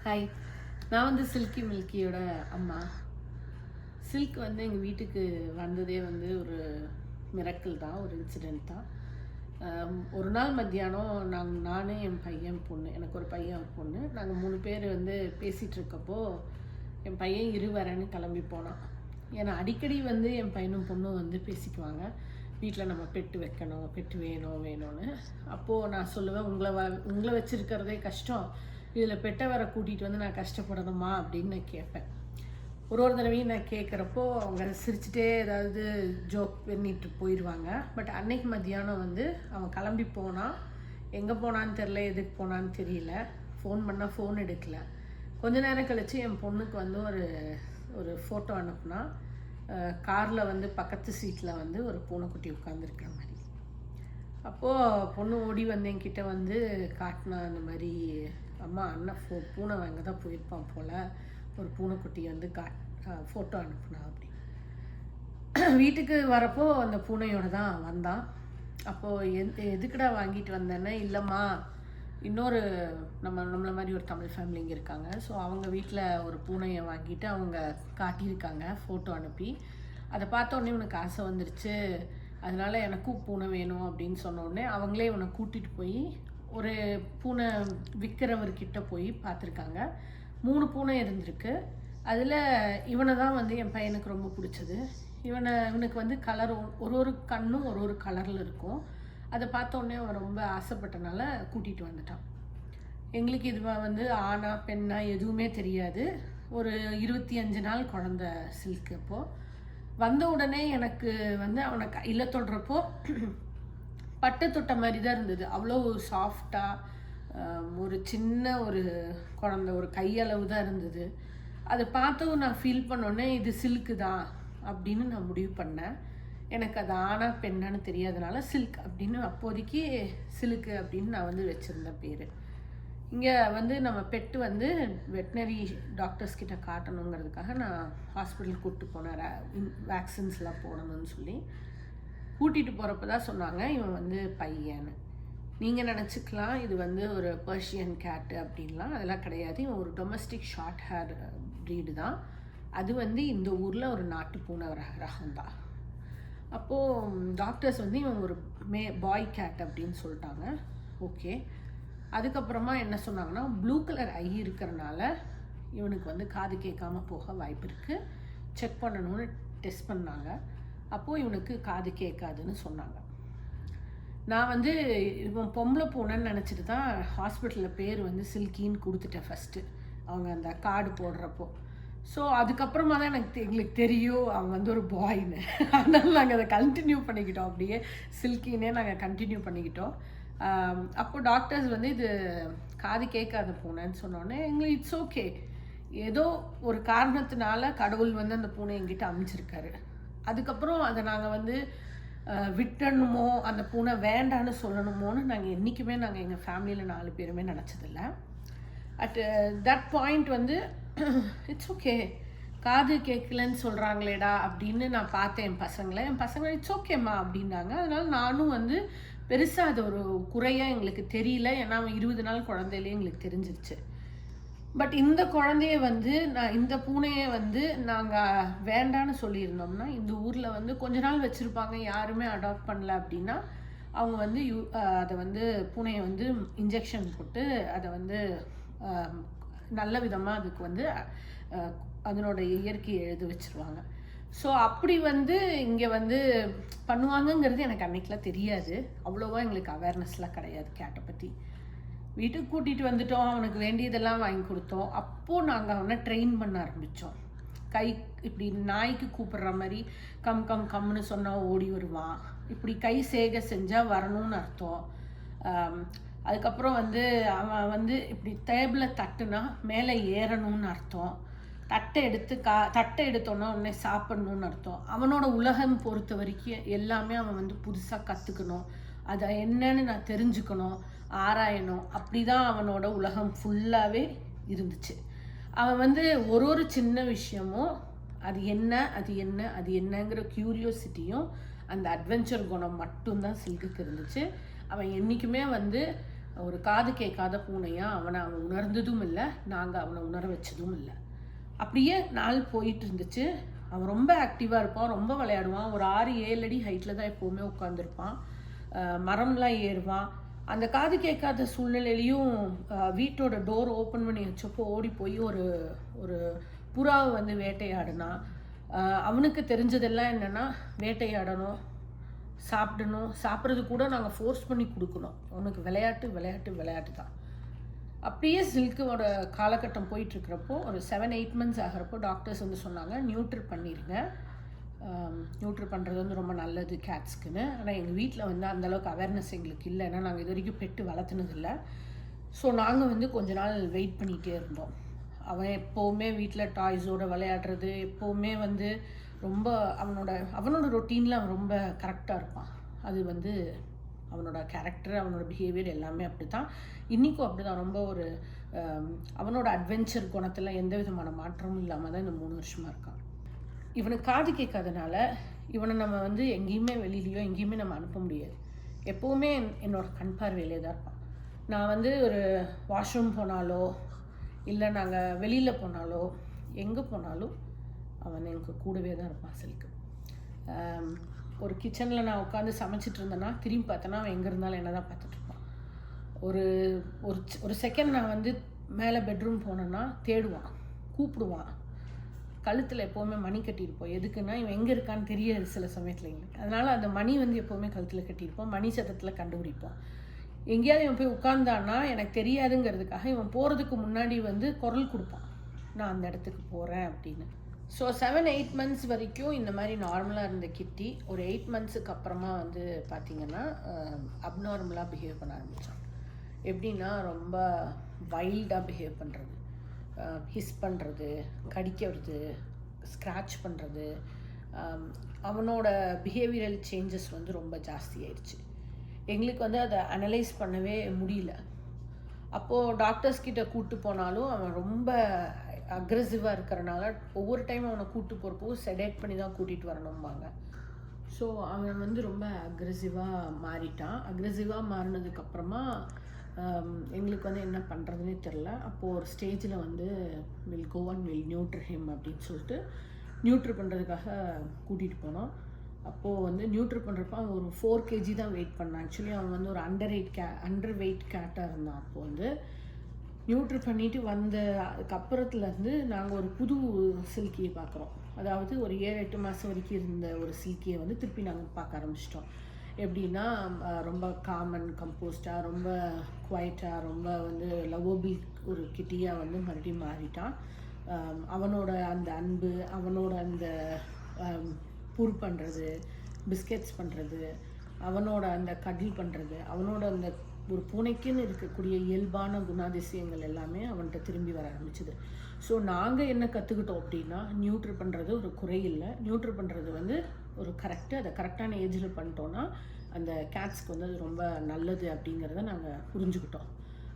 Hi, நான் வந்து silky மில்கியோட அம்மா. சில்க் வந்து எங்கள் வீட்டுக்கு வந்ததே வந்து ஒரு மிரக்கிள் தான், ஒரு இன்சிடெண்ட் தான். ஒரு நாள் மத்தியானம் நான் என் பையன் பொண்ணு, எனக்கு ஒரு பையன் ஒரு பொண்ணு, நாங்கள் 3 பேர் வந்து பேசிகிட்டு இருக்கப்போ என் பையன் வரேன்னு கிளம்பி போனான். ஏன்னா அடிக்கடி வந்து என் பையனும் பொண்ணும் வந்து பேசிக்குவாங்க, வீட்டில் நம்ம பெட்டு வைக்கணும், பெட்டு வேணும்னு. அப்போது நான் சொல்லுவேன், உங்களை வச்சுருக்கிறதே கஷ்டம், இதில் பெட்டை வர கூட்டிகிட்டு வந்து நான் கஷ்டப்படணுமா அப்படின்னு நான் கேட்பேன். ஒரு தடவையும் நான் கேட்குறப்போ அவங்க சிரிச்சுட்டே ஏதாவது ஜோக் பண்ணிட்டு போயிடுவாங்க. பட் அன்னைக்கு மத்தியானம் வந்து அவன் கிளம்பி போனான். எங்கே போனான்னு தெரில, எதுக்கு போனான்னு தெரியல. ஃபோன் பண்ணால் ஃபோன் எடுக்கலை. கொஞ்ச நேரம் கழித்து என் பொண்ணுக்கு வந்து ஒரு ஃபோட்டோ அனுப்புனா, காரில் வந்து பக்கத்து சீட்டில் வந்து ஒரு பூனைக்குட்டி உட்காந்துருக்கிற மாதிரி. அப்போது பொண்ணு ஓடி வந்து என்கிட்ட வந்து காட்டினா, அந்த மாதிரி அம்மா அண்ணன் பூனை வாங்க தான் போயிருப்பான் போல், ஒரு பூனைக்குட்டி வந்து ஃபோட்டோ அனுப்புனா அப்படி. வீட்டுக்கு வரப்போ அந்த பூனையோடு தான் வந்தான். அப்போது எதுக்குடா வாங்கிட்டு வந்தேன்னா, இல்லைம்மா இன்னொரு நம்மளை மாதிரி ஒரு தமிழ் ஃபேமிலி இங்கே இருக்காங்க, ஸோ அவங்க வீட்டில் ஒரு பூனையை வாங்கிட்டு அவங்க காட்டியிருக்காங்க ஃபோட்டோ அனுப்பி. அதை பார்த்தோன்னே உனக்கு ஆசை வந்துருச்சு, அதனால் எனக்கும் பூனை வேணும் அப்படின்னு சொன்னோடனே அவங்களே இவனை கூட்டிகிட்டு போய் ஒரு பூனை விற்கிறவர்கிட்ட போய் பார்த்துருக்காங்க. 3 பூனை இருந்திருக்கு. அதில் இவனை தான் வந்து என் பையனுக்கு ரொம்ப பிடிச்சது. இவனுக்கு வந்து கலர் ஒரு கண்ணும் ஒரு கலரில் இருக்கும். அதை பார்த்தோன்னே அவன் ரொம்ப ஆசைப்பட்டனால கூட்டிகிட்டு வந்துட்டான். எங்களுக்கு இது வந்து ஆணா பெண்ணா எதுவுமே தெரியாது. ஒரு 25 நாள் குழந்த சில்க். அப்போது வந்த உடனே எனக்கு வந்து அவனை கையில் தொடுறப்போ பட்டை தொட்ட மாதிரி தான் இருந்தது. அவ்வளோ சாஃப்டாக ஒரு சின்ன ஒரு குழந்த, ஒரு கையளவு தான் இருந்தது. அதை பார்த்தவும் நான் ஃபீல் பண்ணோன்னே இது சில்க்கு தான் அப்படின்னு நான் முடிவு பண்ணேன். எனக்கு அது ஆனா பெண்ணான்னு தெரியாதனால சில்க் அப்படின்னு அப்போதைக்கு சில்க்கு அப்படின்னு நான் வந்து வச்சுருந்தேன் பேர். இங்கே வந்து நம்ம பெட்டு வந்து வெட்டினரி டாக்டர்ஸ் கிட்ட காட்டணுங்கிறதுக்காக நான் ஹாஸ்பிட்டல் கூப்பிட்டு போனேன், வேக்சின்ஸ்லாம் போடணும்னு சொல்லி. கூட்டிகிட்டு போகிறப்ப தான் சொன்னாங்க இவன் வந்து பையன்னு. நீங்கள் நினச்சிக்கலாம் இது வந்து ஒரு பர்ஷியன் கேட்டு அப்படின்லாம், அதெல்லாம் கிடையாது. இவன் ஒரு டொமஸ்டிக் ஷார்ட் ஹேர் ப்ரீடு தான். அது வந்து இந்த ஊரில் ஒரு நாட்டு பூனை ரகம் தான். அப்போது டாக்டர்ஸ் வந்து இவன் ஒரு பாய் கேட் அப்படின்னு சொல்லிட்டாங்க. ஓகே. அதுக்கப்புறமா என்ன சொன்னாங்கன்னா, ப்ளூ கலர் ஐ இருக்கிறனால இவனுக்கு வந்து காது கேட்காம போக வாய்ப்பு இருக்குது, செக் பண்ணணும்னு டெஸ்ட் பண்ணாங்க. அப்போது இவனுக்கு காது கேட்காதுன்னு சொன்னாங்க. நான் வந்து இவன் பொம்பளை பூனைன்னு நினச்சிட்டு தான் ஹாஸ்பிட்டலில் பேர் வந்து சில்கின்னு கொடுத்துட்டேன் ஃபஸ்ட்டு, அவங்க அந்த கார்டு போடுறப்போ. ஸோ அதுக்கப்புறமா தான் எங்களுக்கு தெரியும் அவன் வந்து ஒரு பாய்னு. அதனால நாங்கள் அதை கண்டினியூ பண்ணிக்கிட்டோம், அப்படியே சில்கின்னே நாங்கள் கண்டினியூ பண்ணிக்கிட்டோம். அப்போது டாக்டர்ஸ் வந்து இது காது கேட்காத பூனைன்னு சொன்னோன்னே எங்களுக்கு இட்ஸ் ஓகே, ஏதோ ஒரு காரணத்தினால கடவுள் வந்து அந்த பூனை எங்கிட்ட அமைச்சிருக்காரு. அதுக்கப்புறம் அதை நாங்கள் வந்து விட்டணுமோ, அந்த பூனை வேண்டான்னு சொல்லணுமோன்னு நாங்கள் என்றைக்குமே எங்கள் ஃபேமிலியில் 4 பேருமே நினச்சதில்ல. அட் தட் பாயிண்ட் வந்து இட்ஸ் ஓகே, காது கேட்கலன்னு சொல்கிறாங்களேடா அப்படின்னு நான் பார்த்தேன் என் பசங்களை இட்ஸ் ஓகேம்மா அப்படின்னாங்க. அதனால் நானும் வந்து பெருசாக அது ஒரு குறையாக எங்களுக்கு தெரியல, ஏன்னா 20 நாள் குழந்தையிலே எங்களுக்கு தெரிஞ்சிருச்சு. பட் இந்த குழந்தைய வந்து இந்த பூனையை வந்து நாங்கள் வேண்டான்னு சொல்லியிருந்தோம்னா, இந்த ஊரில் வந்து கொஞ்ச நாள் வச்சுருப்பாங்க, யாருமே அடாப்ட் பண்ணல அப்படின்னா அவங்க வந்து அதை வந்து பூனையை வந்து இன்ஜெக்ஷன் போட்டு அதை வந்து நல்ல விதமாக அதுக்கு வந்து அதனோட இயற்கையை எழுத வச்சுருவாங்க. ஸோ அப்படி வந்து இங்கே வந்து பண்ணுவாங்கங்கிறது எனக்கு அன்றைக்கெலாம் தெரியாது. அவ்வளோவா எங்களுக்கு அவேர்னஸ்லாம் கிடையாது கேட்டை பற்றி. வீட்டுக்கு கூட்டிகிட்டு வந்துட்டோம், அவனுக்கு வேண்டியதெல்லாம் வாங்கி கொடுத்தோம். அப்போது நாங்கள் அவனை ட்ரெயின் பண்ண ஆரம்பித்தோம். இப்படி நாய்க்கு கூப்பிட்ற மாதிரி கம்னு சொன்னால் ஓடி வருவான், இப்படி கை சேகை செஞ்சால் வரணும்னு அர்த்தம். அதுக்கப்புறம் வந்து அவன் வந்து இப்படி டேபிளை தட்டுனா மேலே ஏறணும்னு அர்த்தம். தட்டை எடுத்தோன்னா உடனே சாப்பிட்ணுன்னு அர்த்தம். அவனோட உலகம் பொறுத்த வரைக்கும் எல்லாமே அவன் வந்து புதுசாக கற்றுக்கணும், அதை என்னன்னு நான் தெரிஞ்சுக்கணும், ஆராயணும். அப்படி தான் அவனோட உலகம் ஃபுல்லாகவே இருந்துச்சு. அவன் வந்து ஒரு சின்ன விஷயமும் அது என்னங்கிற க்யூரியோசிட்டியும் அந்த அட்வென்ச்சர் குணம் மட்டும்தான் சில்குக்கு இருந்துச்சு. அவன் என்றைக்குமே வந்து ஒரு காது கேட்காத பூனையாக அவன் உணர்ந்ததும் இல்லை, நாங்கள் அவனை உணர வச்சதும் இல்லை. அப்படியே நாள் போயிட்டு இருந்துச்சு. அவன் ரொம்ப ஆக்டிவாக இருப்பான், ரொம்ப விளையாடுவான். ஒரு 6-7 அடி ஹைட்டில் தான் எப்போவுமே உட்காந்துருப்பான். மரம்லாம் ஏறுவான். அந்த காது கேட்காத சூழ்நிலையிலையும் வீட்டோட டோர் ஓப்பன் பண்ணி வச்சப்போ ஓடி போய் ஒரு ஒரு புறாவை வந்து வேட்டையாடினான். அவனுக்கு தெரிஞ்சதெல்லாம் என்னென்னா, வேட்டையாடணும், சாப்பிடணும், சாப்பிட்றது கூட நாங்கள் ஃபோர்ஸ் பண்ணி கொடுக்கணும். அவனுக்கு விளையாட்டு விளையாட்டு விளையாட்டு தான். அப்படியே சில்கோட காலகட்டம் போயிட்டுருக்கிறப்போ ஒரு 7-8 மந்த்ஸ் ஆகிறப்போ டாக்டர்ஸ் வந்து சொன்னாங்க, நியூட்ரு பண்ணிடுங்க. நியூட்ரு பண்ணுறது வந்து ரொம்ப நல்லது கேட்ஸ்க்குன்னு. ஆனால் எங்கள் வீட்டில் வந்து அந்தளவுக்கு அவேர்னஸ் எங்களுக்கு இல்லை, ஏன்னா நாங்கள் இது வரைக்கும் பெட்டு வளர்த்துனதில்லை. ஸோ நாங்கள் வந்து கொஞ்ச நாள் வெயிட் பண்ணிகிட்டே இருந்தோம். அவன் எப்போவுமே வீட்டில் டாய்ஸோடு விளையாடுறது, எப்போவுமே வந்து ரொம்ப அவனோட ரொட்டீனில் அவன் ரொம்ப கரெக்டாக இருப்பான். அது வந்து அவனோட கேரக்டர், அவனோட பிஹேவியர் எல்லாமே அப்படி தான். இன்றைக்கும் அப்படி தான். ரொம்ப ஒரு அவனோட அட்வென்ச்சர் குணத்தில் எந்த விதமான மாற்றமும் இல்லாமல் தான் இந்த 3 வருஷமாக இருக்கான். இவனுக்கு காது கேட்காதனால இவனை நம்ம வந்து எங்கேயுமே வெளியிலையோ எங்கேயுமே நம்ம அனுப்ப முடியாது. எப்போவுமே என்னோடய கண் பார்வையிலே தான் இருப்பான். நான் வந்து ஒரு வாஷ்ரூம் போனாலோ இல்லை நாங்கள் வெளியில் போனாலோ எங்கே போனாலும் அவன் எனக்கு கூடவே தான் இருப்பான் சில்க்கு. ஒரு கிச்சனில் நான் உட்காந்து சமைச்சிட்டு இருந்தேன்னா திரும்பி பார்த்தேன்னா அவன் எங்கே இருந்தாலும் என்ன தான் பார்த்துட்ருப்பான். ஒரு ஒரு செகண்ட் நான் வந்து மேலே பெட்ரூம் போனேன்னா தேடுவான், கூப்பிடுவான். கழுத்தில் எப்போவுமே மணி கட்டியிருப்போம். எதுக்குன்னா இவன் எங்கே இருக்கான்னு தெரியாது சில சமயத்தில் எங்களுக்கு. அதனால் அந்த மணி வந்து எப்போவுமே கழுத்தில் கட்டியிருப்போம். மணி சத்தத்தில் கண்டுபிடிப்போம். எங்கேயாவது இவன் போய் உட்காந்தான்னா எனக்கு தெரியாதுங்கிறதுக்காக இவன் போகிறதுக்கு முன்னாடி வந்து குரல் கொடுப்பான், நான் அந்த இடத்துக்கு போகிறேன் அப்படின்னு. ஸோ 7-8 மந்த்ஸ் வரைக்கும் இந்த மாதிரி நார்மலாக இருந்த கிட்டி ஒரு 8 மந்த்ஸுக்கு அப்புறமா வந்து பார்த்திங்கன்னா அப்நார்மலாக பிஹேவ் பண்ண ஆரம்பித்தான். எப்படின்னா ரொம்ப வைல்டாக பிஹேவ் பண்ணுறது, ஹிஸ் பண்ணுறது, கடிக்கிறது, ஸ்க்ராட்ச் பண்ணுறது. அவனோட பிஹேவியரல் சேஞ்சஸ் வந்து ரொம்ப ஜாஸ்தி ஆயிடுச்சு. எங்களுக்கு வந்து அதை அனலைஸ் பண்ணவே முடியல. அப்போது டாக்டர்ஸ்கிட்ட கூப்பிட்டு போனாலும் அவன் ரொம்ப அக்ரெசிவாக இருக்கிறனால ஒவ்வொரு டைம் அவனை கூப்பிட்டு போகிறப்போ செடேட் பண்ணி தான் கூட்டிகிட்டு வரணும்பாங்க. ஸோ அவன் வந்து ரொம்ப அக்ரெசிவாக மாறிட்டான். அக்ரெசிவாக மாறினதுக்கப்புறமா எங்களுக்கு வந்து என்ன பண்ணுறதுனே தெரில. அப்போது ஒரு ஸ்டேஜில் வந்து will go and will neuter him அப்படின்னு சொல்லிட்டு நியூட்ரு பண்ணுறதுக்காக கூட்டிகிட்டு போனோம். அப்போது வந்து நியூட்ரு பண்ணுறப்ப அவன் ஒரு 4 kg தான் வெயிட் பண்ணான். ஆக்சுவலி அவன் வந்து ஒரு அண்டர் வெயிட் கேட்டாக இருந்தான். அப்போது வந்து நியூட்ரு பண்ணிவிட்டு வந்த அதுக்கப்புறத்துலேருந்து நாங்கள் ஒரு புது சில்கியை பார்க்குறோம். அதாவது ஒரு 7-8 மாதம் வரைக்கும் இருந்த ஒரு சில்கியை வந்து திருப்பி நாங்கள் பார்க்க ஆரம்பிச்சிட்டோம். எப்படின்னா ரொம்ப காமன் கம்போஸ்டாக, ரொம்ப குவைட்டாக, ரொம்ப வந்து லவ்வபிள் ஒரு கிட்டியாக வந்து மறுபடியும் மாறிட்டான். அவனோட அந்த அன்பு, அவனோட அந்த புர் பண்ணுறது, பிஸ்கெட்ஸ் பண்ணுறது, அவனோட அந்த கடில் பண்ணுறது, அவனோட அந்த ஒரு பூனைக்குன்னு இருக்கக்கூடிய இயல்பான குணாதிசயங்கள் எல்லாமே அவன்கிட்ட திரும்பி வர ஆரம்பிச்சுது. ஸோ நாங்கள் என்ன கற்றுக்கிட்டோம் அப்படின்னா, நியூட்ரு பண்ணுறது ஒரு குறை இல்லை, நியூட்ரு பண்ணுறது வந்து ஒரு கரெக்டு. அதை கரெக்டான ஏஜில் பண்ணிட்டோன்னா அந்த கேட்ஸ்க்கு வந்து அது ரொம்ப நல்லது அப்படிங்கிறத நாங்கள் புரிஞ்சுக்கிட்டோம்.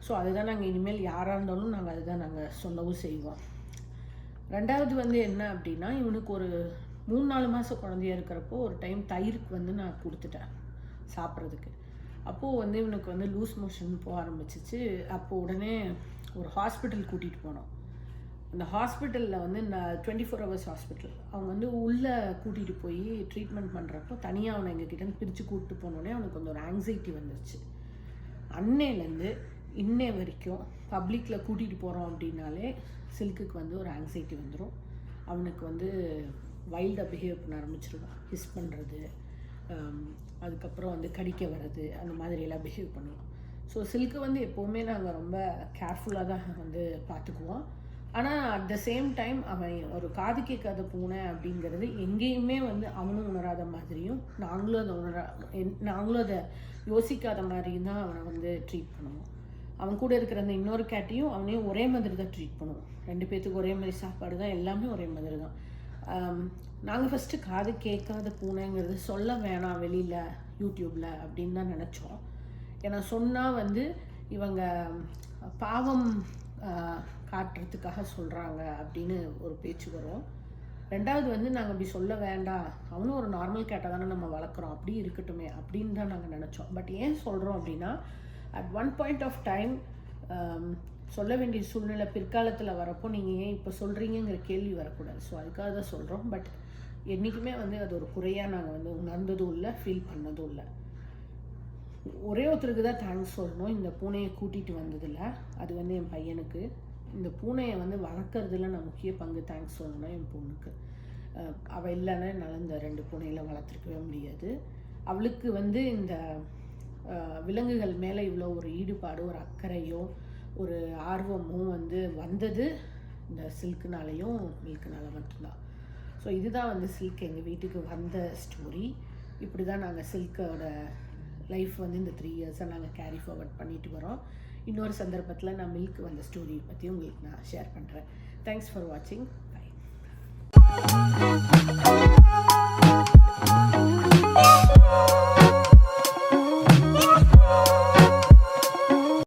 ஸோ அதுதான் நாங்கள் இனிமேல் யாராக இருந்தாலும் நாங்கள் அதுதான் நாங்கள் சொல்லவும் செய்வோம். ரெண்டாவது வந்து என்ன அப்படின்னா, இவனுக்கு ஒரு 3-4 மாதம் குழந்தையா இருக்கிறப்போ ஒரு டைம் தயிருக்கு வந்து நான் கொடுத்துட்டேன் சாப்பிட்றதுக்கு. அப்போது வந்து இவனுக்கு வந்து லூஸ் மோஷன் போக ஆரம்பிச்சிச்சு. அப்போது உடனே ஒரு ஹாஸ்பிட்டல் கூட்டிகிட்டு போனோம். அந்த ஹாஸ்பிட்டலில் வந்து நான் 24 hours ஹாஸ்பிட்டல். அவங்க வந்து உள்ளே கூட்டிகிட்டு போய் ட்ரீட்மெண்ட் பண்ணுறப்போ தனியாக அவனை எங்ககிட்ட பிரித்து கூப்பிட்டு போனோடனே அவனுக்கு கொஞ்சம் ஒரு ஆங்ஸைட்டி வந்துருச்சு. அன்னையிலேருந்து இன்னே வரைக்கும் பப்ளிக்கில் கூட்டிகிட்டு போகிறோம் அப்படின்னாலே சில்க்குக்கு வந்து ஒரு ஆங்ஸைட்டி வந்துடும். அவனுக்கு வந்து வைல்டாக பிஹேவ் பண்ண ஆரம்பிச்சிருவான், ஹிஸ் பண்ணுறது, அதுக்கப்புறம் வந்து கடிக்க வர்றது, அந்த மாதிரியெல்லாம் பிஹேவ் பண்ணுவான். ஸோ சில்க்கு வந்து எப்போவுமே நாங்கள் ரொம்ப கேர்ஃபுல்லாக தான் வந்து பார்த்துக்குவோம். ஆனால் அட் த சேம் டைம் அவன் ஒரு காது கேட்காத பூனை அப்படிங்கிறது எங்கேயுமே வந்து அவனும் உணராத மாதிரியும் நாங்களும் அதை யோசிக்காத மாதிரியும் தான் அவனை வந்து ட்ரீட் பண்ணுவோம். அவன் கூட இருக்கிற அந்த இன்னொரு கேட்டையும் அவனையும் ஒரே மாதிரி தான் ட்ரீட் பண்ணுவோம். 2 பேர்த்துக்கு ஒரே மாதிரி சாப்பாடு தான், எல்லாமே ஒரே மாதிரி தான். நாங்கள் ஃபஸ்ட்டு காது கேட்காத பூனைங்கிறது சொல்ல வேணாம் வெளியில் யூடியூப்பில் அப்படின்னு தான் நினச்சோம். ஏன்னா சொன்னால் வந்து இவங்க பாவம் காட்டுறதுக்காக சொல்கிறாங்க அப்படின்னு ஒரு பேச்சு வரும். ரெண்டாவது வந்து நாங்கள் அப்படி சொல்ல வேண்டாம், அவனும் ஒரு நார்மல் கேட்டால் தானே நம்ம வளர்க்குறோம், அப்படி இருக்கட்டுமே அப்படின்னு தான் நாங்கள் நினச்சோம். பட் ஏன் சொல்கிறோம் அப்படின்னா, at one point of time சொல்ல வேண்டிய சூழ்நிலை பிற்காலத்தில் வரப்போ நீங்கள் ஏன் இப்போ சொல்கிறீங்கிற கேள்வி வரக்கூடாது. ஸோ அதுக்காக தான் சொல்கிறோம். பட் என்றைக்குமே வந்து அது ஒரு குறையாக நாங்கள் வந்து உணர்ந்ததும் இல்லை, ஃபீல் பண்ணதும் இல்லை. ஒரே ஒருத்தருக்கு தான் தேங்க்ஸ் சொல்லணும், இந்த பூனையை கூட்டிகிட்டு வந்ததில்ல. அது வந்து என் பையனுக்கு. இந்த பூனையை வந்து வளர்க்குறதுல நான் முக்கிய பங்கு தேங்க்ஸ் சொல்லணும் என் பொண்ணுக்கு. அவள் இல்லைன்னா என்னால் இந்த 2 பூனையில் வளர்த்துருக்கவே முடியாது. அவளுக்கு வந்து இந்த விலங்குகள் மேலே இவ்வளோ ஒரு ஈடுபாடு, ஒரு அக்கறையோ ஒரு ஆர்வமும் வந்து வந்தது இந்த சில்க்குனாலையும் மில்க்குனால மட்டும்தான். ஸோ இதுதான் வந்து சில்க் எங்கள் வீட்டுக்கு வந்த ஸ்டோரி. இப்படி தான் நாங்கள் சில்கோட லைஃப் வந்து இந்த 3 இயர்ஸாக நாங்கள் கேரி ஃபார்வர்ட் பண்ணிட்டு வரோம். இன்னொரு சந்தர்ப்பத்தில் நான் மில்க் வந்த ஸ்டோரி பற்றி உங்களுக்கு நான் ஷேர் பண்ணுறேன். தேங்க்ஸ் ஃபார் வாட்சிங். பை.